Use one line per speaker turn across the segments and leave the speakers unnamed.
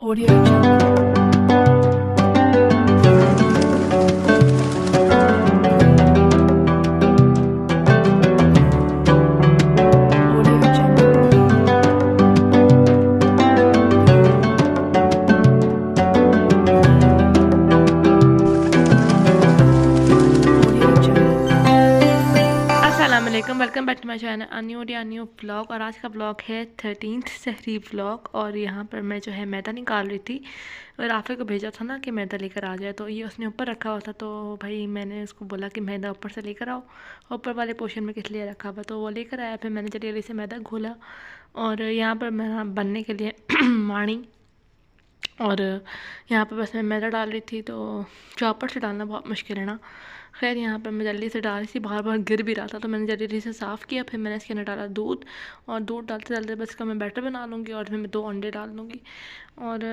Audio Jungle. Audio Jungle. Audio Jungle.
अस्सलाम वालेकुम, welcome back to my channel new blog. और आज का ब्लॉग है 13th सहरी ब्लॉग। और यहाँ पर मैं जो है मैदा निकाल रही थी और राफ़े को भेजा था ना कि मैदा लेकर आ जाए, तो ये उसने ऊपर रखा हुआ था। तो भाई मैंने उसको बोला कि मैदा ऊपर से लेकर आओ, ऊपर वाले पोर्शन में किस लिए रखा हुआ, तो वो लेकर आया। फिर मैंने जल्दी से मैदा घोला और यहाँ पर मैं बनने के लिए माणी, और यहाँ पर बस मैं मैदा डाल रही थी। तो चॉपर से डालना बहुत मुश्किल है ना। खैर यहाँ पर मैं जल्दी से डाल रही थी, बार बार गिर भी रहा था, तो मैंने जल्दी से साफ़ किया। फिर मैंने इसके अंदर डाला दूध, और दूध डालते डालते बस इसका मैं बैटर बना लूँगी और फिर मैं 2 अंडे डाल दूँगी। और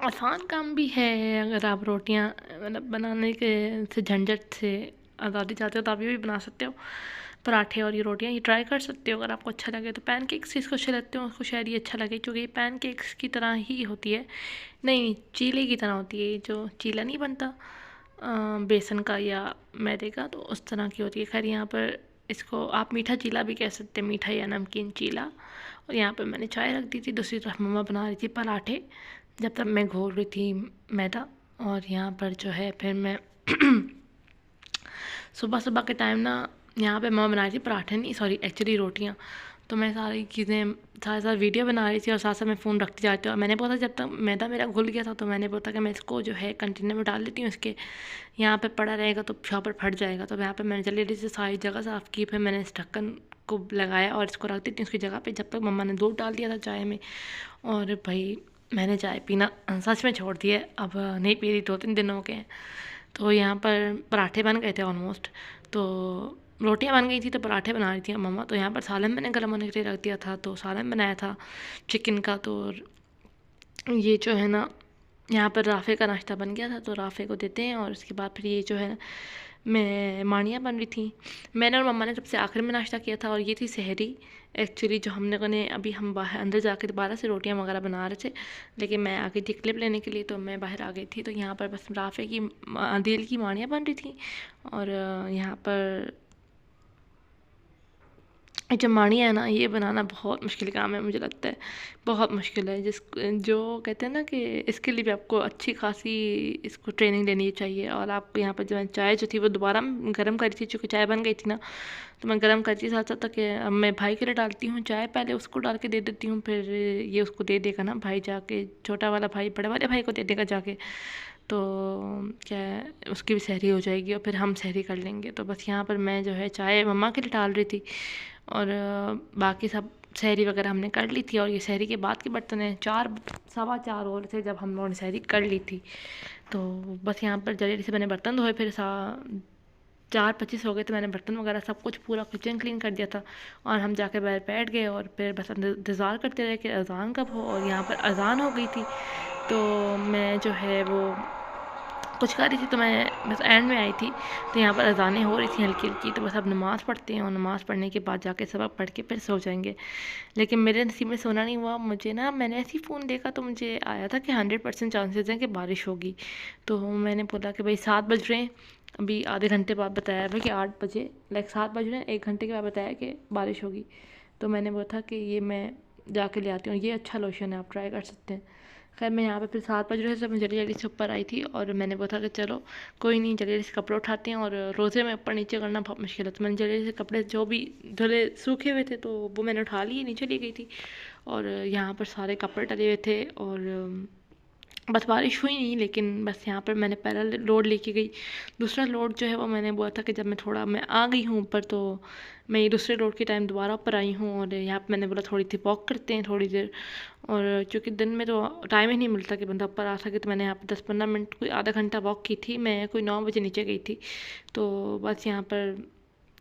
आसान काम भी है। अगर आप रोटियाँ मतलब बनाने के से झंझट से आज़ादी चाहते हो तो आप ये भी बना सकते हो, पराठे और ये रोटियाँ ये ट्राई कर सकते हो। अगर आपको अच्छा लगे तो पैनकेक्स इसको अच्छे लगते हो, उसको शायद ये अच्छा लगे, क्योंकि ये पैनकेक्स की तरह ही होती है। नहीं, चीले की तरह होती है। जो चीला नहीं बनता बेसन का या मैदे का, तो उस तरह की होती है। खैर यहाँ पर इसको आप मीठा चीला भी कह सकते हैं, मीठा या नमकीन चीला। और यहाँ पर मैंने चाय रख दी थी, दूसरी तरफ मम्मा बना रही थी पराठे, जब तक मैं घोल रही थी मैदा। और यहाँ पर जो है फिर मैं सुबह सुबह के टाइम ना, यहाँ पे मम्मा बना रही थी पराठे, नहीं सॉरी एक्चुअली रोटियाँ। तो मैं सारी चीज़ें साथ साथ वीडियो बना रही थी और साथ साथ मैं फ़ोन रखती जाती हूँ। और मैंने बोला जब तक मैदा मेरा घुल गया था, तो मैंने बोला कि मैं इसको जो है कंटेनर में डाल लेती हूँ, इसके यहाँ पे पड़ा रहेगा तो शॉपर फट जाएगा। तो यहाँ पे मैंने जल्दी से सारी जगह साफ़ की, फिर मैंने इस ढक्कन को लगाया और इसको रख देती हूँ उसकी जगह पे, जब तक मम्मा ने दूध डाल दिया था चाय में। और भाई मैंने चाय पीना सच में छोड़ दिया, अब नहीं पी रही, 2-3 दिन हो गए हैं। तो यहाँ पर पराठे बन गए थे ऑलमोस्ट, तो रोटियां बन गई थी, तो पराठे बना रही थी मम्मा। तो यहाँ पर सालन मैंने गर्म होने के लिए रख दिया था, तो सालन बनाया था चिकन का। तो ये जो है ना, यहाँ पर राफ़े का नाश्ता बन गया था, तो राफ़े को देते हैं। और उसके बाद फिर ये जो है मैं मानियाँ बन रही थी। मैंने और मम्मा ने सबसे आखिर में नाश्ता किया था, और ये थी सहरी एक्चुअली जो हमने कने अभी हम बाहर अंदर जाके दोबारा से रोटियां वगैरह बना रहे थे, लेकिन मैं आ गई थी क्लिप लेने के लिए, तो मैं बाहर आ गई थी। तो यहाँ पर बस राफ़े की दिल की मानियाँ बन रही थी। और यहाँ पर ये जो मानी है ना, ये बनाना बहुत मुश्किल काम है, मुझे लगता है बहुत मुश्किल है। जो कहते हैं ना कि इसके लिए भी आपको अच्छी खासी इसको ट्रेनिंग लेनी चाहिए। और आपको यहाँ पर जो है चाय जो थी वो दोबारा गर्म करी थी, चूँकि चाय बन गई थी ना, तो मैं गर्म करती थी साथ साथ तक। अब मैं भाई के लिए डालती हूँ चाय, पहले उसको डाल के दे देती हूँ, फिर ये उसको दे देगा ना भाई जाके, छोटा वाला भाई बड़े वाले भाई को दे देगा जाके। तो क्या है, उसकी भी सहरी हो जाएगी और फिर हम सहरी कर लेंगे। तो बस यहाँ पर मैं जो है चाय मम्मा के लिए डाल रही थी, और बाकी सब सहरी वगैरह हमने कर ली थी। और ये सहरी के बाद के बर्तन हैं 4 सवा 4 हो रहे थे जब हम लोगों ने सहरी कर ली थी। तो बस यहाँ पर जल्दी से मैंने बर्तन धोए, फिर 4:25 हो गए, तो मैंने बर्तन वगैरह सब कुछ पूरा किचन क्लीन कर दिया था। और हम जाके बाहर बैठ गए और फिर बस इंतज़ार करते रहे कि अज़ान कब हो। और यहाँ पर अज़ान हो गई थी, तो मैं जो है वो कुछ कर रही थी, तो मैं बस एंड में आई थी। तो यहाँ पर अज़ानें हो रही थी हल्की हल्की, तो बस अब नमाज़ पढ़ते हैं और नमाज़ पढ़ने के बाद जाके सबक पढ़ के फिर सो जाएंगे। लेकिन मेरे नसीब में सोना नहीं हुआ। मुझे ना, मैंने ऐसे ही फ़ोन देखा तो मुझे आया था कि 100% चांसेस हैं कि बारिश होगी। तो मैंने बोला कि भाई 7 बज रहे हैं, अभी आधे घंटे बाद बताया था कि 8 बजे, लाइक 7 बज रहे हैं, 1 घंटे के बाद बताया कि बारिश होगी। तो मैंने बोला था कि ये मैं जाके ले आती हूँ, ये अच्छा लोशन है, आप ट्राई कर सकते हैं। खैर मैं यहाँ पे फिर 7 बज रहे थे, मैं जल्दी जल्दी से ऊपर आई थी, और मैंने बोला कि चलो कोई नहीं, जल्दी जल्दी से कपड़े उठाते हैं। और रोज़े में ऊपर नीचे करना बहुत मुश्किल है, तो मैंने जल्दी से कपड़े जो भी धुले सूखे हुए थे तो वो मैंने उठा लिए, नीचे ले गई थी। और यहाँ पर सारे कपड़े डले हुए थे, और बस बारिश हुई नहीं, लेकिन बस यहाँ पर मैंने पहला लोड लेके गई। दूसरा लोड जो है वो मैंने बोला था कि जब मैं आ गई हूँ ऊपर, तो मैं ये दूसरे लोड के टाइम दोबारा ऊपर आई हूँ। और यहाँ पर मैंने बोला थोड़ी सी वॉक करते हैं थोड़ी देर। और चूँकि दिन में तो टाइम ही नहीं मिलता कि बंदा ऊपर आ सके, तो मैंने यहाँ पर 10-15 मिनट कोई आधा घंटा वॉक की थी। मैं कोई 9 बजे नीचे गई थी, तो बस यहाँ पर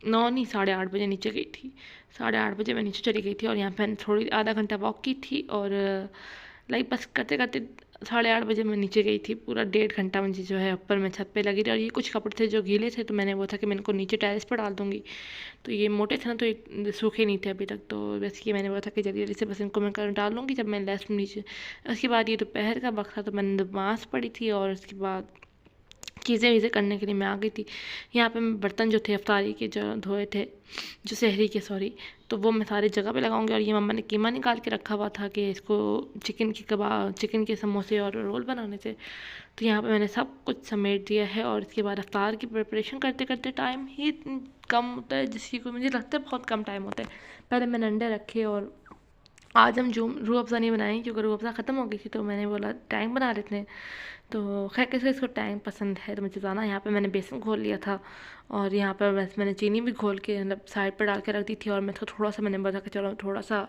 9 नहीं 8:30 बजे नीचे गई थी। 8:30 बजे मैं नीचे चली गई थी, और यहाँ पर मैंने थोड़ी आधा घंटा वॉक की थी। और लाइक बस करते करते 8:30 बजे मैं नीचे गई थी। पूरा 1.5 घंटा मुझे जो है ऊपर मैं छत पे लगी रही, और ये कुछ कपड़े थे जो गीले थे, तो मैंने वो था कि मैं इनको नीचे टेरेस पर डाल दूँगी। तो ये मोटे थे ना, तो ये सूखे नहीं थे अभी तक, तो बस ये मैंने बोला था कि जल्दी जल्दी से बस इनको मैं कर डाल लूँगी जब मैं लेफ्ट नीचे। उसके बाद ये दोपहर का वक्त था, तो मैंने नमाज़ पढ़ी थी, और उसके बाद चीज़ें वीज़ें करने के लिए मैं आ गई थी। यहाँ पे मैं बर्तन जो थे अफ्तारी के जो धोए थे, जो सहरी के सॉरी, तो वो मैं सारी जगह पे लगाऊंगी। और ये मम्मा ने कीमा निकाल के रखा हुआ था कि इसको चिकन के समोसे और रोल बनाने थे। तो यहाँ पे मैंने सब कुछ समेट दिया है, और इसके बाद अफ्तार की प्रिपरेशन करते करते टाइम ही कम होता है, जिसकी को मुझे लगता है बहुत कम टाइम होता है। पहले मैंने अंडे रखे, और आज हम जो रूह अफ़ज़ा नहीं बनाई क्योंकि रूह अफ़ज़ा ख़त्म हो गई थी, तो मैंने बोला टैंक बना लेते हैं। तो खैर किसी इसको टैंक पसंद है तो मुझे जाना। यहाँ पे मैंने बेसन घोल लिया था, और यहाँ पर बस मैंने चीनी भी घोल के मतलब साइड पर डाल के रख दी थी, और मैं इसको थोड़ा सा मैंने बोला कि चलो थोड़ा सा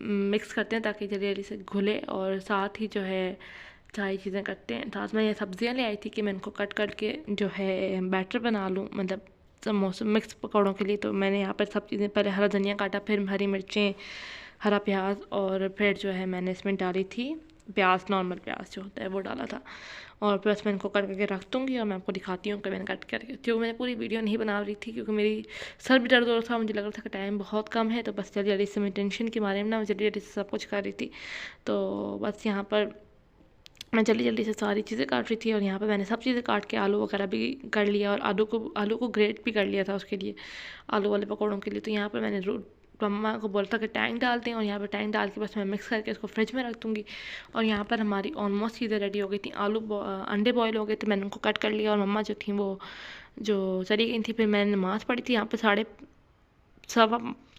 मिक्स करते हैं ताकि जल्दी जल्दी से घुले, और साथ ही जो है सारी चीज़ें करते हैं। साथ में ये सब्ज़ियाँ ले आई थी कि मैं इनको कट करके जो है बैटर बना लूँ, मतलब समोसे मिक्स पकौड़ों के लिए। तो मैंने यहाँ पर सब चीज़ें, पहले हरा धनिया काटा, फिर हरी मिर्चें, हरा प्याज, और फिर जो है मैंने इसमें डाली थी प्याज, नॉर्मल प्याज जो होता है वो डाला था। और प्लस मैं इनको कट करके रख दूँगी, और मैं आपको दिखाती हूँ कि मैंने कट करके, जो मैंने पूरी वीडियो नहीं बना रही थी क्योंकि मेरी सर भी दर्द हो रहा था, मुझे लग रहा था कि टाइम बहुत कम है, तो बस जल्दी जल्दी से मैं टेंशन के बारे में ना जल्दी जल्दी से सब कुछ कर रही थी। तो बस यहाँ पर मैं जल्दी जल्दी से सारी चीज़ें काट रही थी, और यहाँ पे मैंने सब चीज़ें काट के आलू वगैरह भी कर लिया, और आलू को ग्रेट भी कर लिया था उसके लिए, आलू वाले पकौड़ों के लिए। तो यहाँ पर मैंने मम्मा को बोला था कि टैंक डाल दें, और यहाँ पर टैंक डाल के बस मैं मिक्स करके इसको फ्रिज में रख दूँगी। और यहाँ पर हमारी ऑलमोस्ट चीज़ें रेडी हो गई थी। अंडे बॉयल हो गए, तो मैंने उनको कट कर लिया, और मम्मा जो थी वो जो चली गई थी। फिर मैंने नमाज़ पढ़ी थी यहाँ पर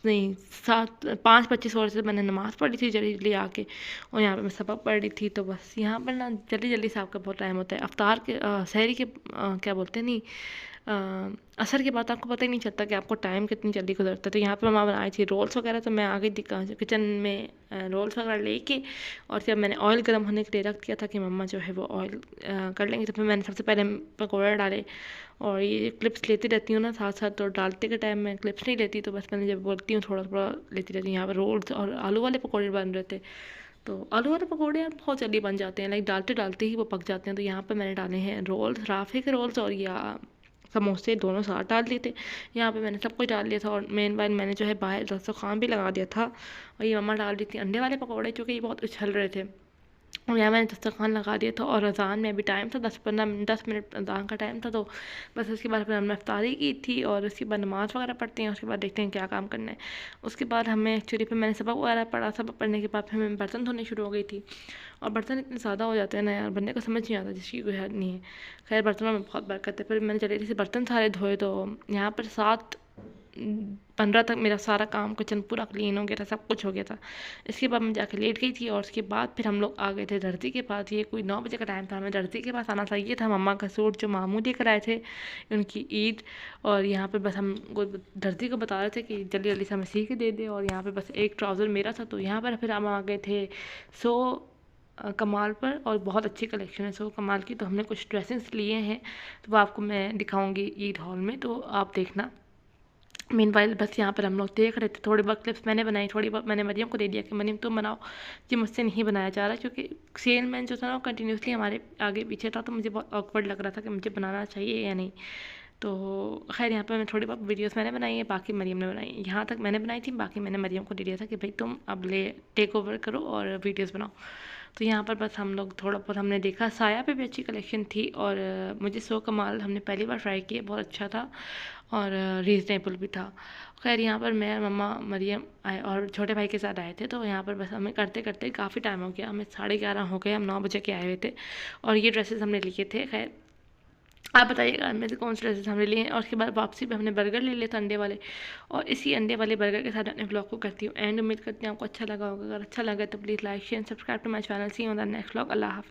5:25 और से मैंने नमाज़ पढ़ी थी जल्दी जल्दी आके, और यहाँ पे मैं सबक पढ़ रही थी। तो बस यहाँ पर ना जल्दी जल्दी से आपका बहुत टाइम होता है। अफ्तार के सहरी के क्या बोलते हैं, नहीं असर के बाद आपको पता ही नहीं चलता कि आपको टाइम कितनी जल्दी गुजरता है। तो यहाँ पे मम्मा बनाई थी रोल्स वगैरह, तो मैं आ गई थी किचन में रोल्स वगैरह लेके, और जब मैंने ऑयल गर्म होने के लिए रख दिया था कि मम्मा जो है वो ऑयल कर लेंगे, तो फिर मैंने सबसे पहले पकौड़े डाले। और ये क्लिप्स लेती रहती हूँ ना साथ साथ, तो डालते के टाइम मैं क्लिप्स नहीं लेती, तो बस मैंने जब बोलती हूँ थोड़ा थोड़ा लेती रहती हूँ। यहाँ पर रोल्स और आलू वाले पकौड़े बन रहे थे, तो आलू वाले पकौड़े यार बहुत जल्दी बन जाते हैं, लाइक डालते डालते ही वो पक जाते हैं। तो यहाँ पर मैंने डाले हैं रोल्स, राफे के रोल्स, और या समोसे दोनों साथ डाल दिए थे। यहाँ पे मैंने सब कुछ डाल दिया था, और मेन वाइल मैंने जो है बाहर दस्तरखान भी लगा दिया था, और ये मम्मा डाल दी थी अंडे वाले पकौड़े, क्योंकि ये बहुत उछल रहे थे, और यहाँ मैंने दस्तरखान लगा दिया था। और अज़ान में अभी टाइम था 10 मिनट अज़ान का टाइम था, तो बस उसके बाद फिर हमने इफ्तारी की थी, और उसके बाद नमाज़ वगैरह पढ़ते हैं, उसके बाद देखते हैं क्या काम करना है। उसके बाद हमें एक्चुअली फिर मैंने सबक वगैरह पढ़ा, सबक पढ़ने के बाद फिर मैं बर्तन धोने शुरू हो गई थी। और बर्तन इतने ज़्यादा हो जाते हैं ना यार, बनने का समझ नहीं आता, जिसकी कोई हद नहीं है। खैर बर्तनों में बहुत बरकत है। फिर मैंने जल्दी से बर्तन सारे धोए, तो यहाँ पर 7:15 तक मेरा सारा काम किचन पूरा क्लीन हो गया था, सब कुछ हो गया था। इसके बाद मैं जाके लेट गई थी, और उसके बाद फिर हम लोग आ गए थे दर्जी के पास। ये कोई 9 बजे का टाइम था, हमें दर्जी के पास आना था। ये था मम्मा का सूट जो मामू लेकर आए थे उनकी ईद। और यहाँ पर बस हम दर्जी को बता रहे थे कि जल्दी जल्दी से हमें सी के दे दे, और यहाँ पर बस एक ट्राउज़र मेरा था। तो यहाँ पर फिर हम आ गए थे कमाल पर, और बहुत अच्छी कलेक्शन है कमाल की। तो हमने कुछ ड्रेसेस लिए हैं, तो वो आपको मैं दिखाऊंगी ईद हॉल में, तो आप देखना। मीनवाइल बस यहाँ पर हम लोग देख रहे थे। थोड़ी बहुत क्लिप्स मैंने बनाई, थोड़ी बहुत मैंने मरियम को दे दिया कि मरियम तुम बनाओ, ये मुझसे नहीं बनाया जा रहा, क्योंकि सेलमैन जो था ना वो कंटिन्यूसली हमारे आगे पीछे था, तो मुझे बहुत ऑकवर्ड लग रहा था कि मुझे बनाना चाहिए या नहीं। तो खैर यहाँ पर मैं थोड़ी बहुत वीडियोस मैंने बनाई है, बाकी मरियम ने बनाई। यहाँ तक मैंने बनाई थी, बाकी मैंने मरियम को दे दिया था कि भाई तुम अब टेक ओवर करो और वीडियोस बनाओ। तो यहाँ पर बस हम लोग थोड़ा बहुत हमने देखा, साया पे भी अच्छी कलेक्शन थी, और मुझे कमाल हमने पहली बार ट्राई किया, बहुत अच्छा था और रीज़नेबल भी था। खैर यहाँ पर मैं मम्मा मरियम आए और छोटे भाई के साथ आए थे। तो यहाँ पर बस हमें करते करते काफ़ी टाइम हो गया, हमें 11:30 हो गए, हम 9 बजे के आए हुए थे, और ये ड्रेसेस हमने लिए थे। खैर आप बताइएगा इनमें से कौन से ड्रेसेस हमने लिए हैं। और उसके बाद वापसी पे हमने बर्गर ले लिया था अंडे वाले, और इसी अंडे वाले बर्गर के साथ अपने ब्लॉग को करती हूँ एंड। उम्मीद करती हूँ आपको अच्छा लगा होगा। अगर अच्छा लगा तो please like share subscribe to my channel. See you on the next blog. अल्लाह हाफ़िज़।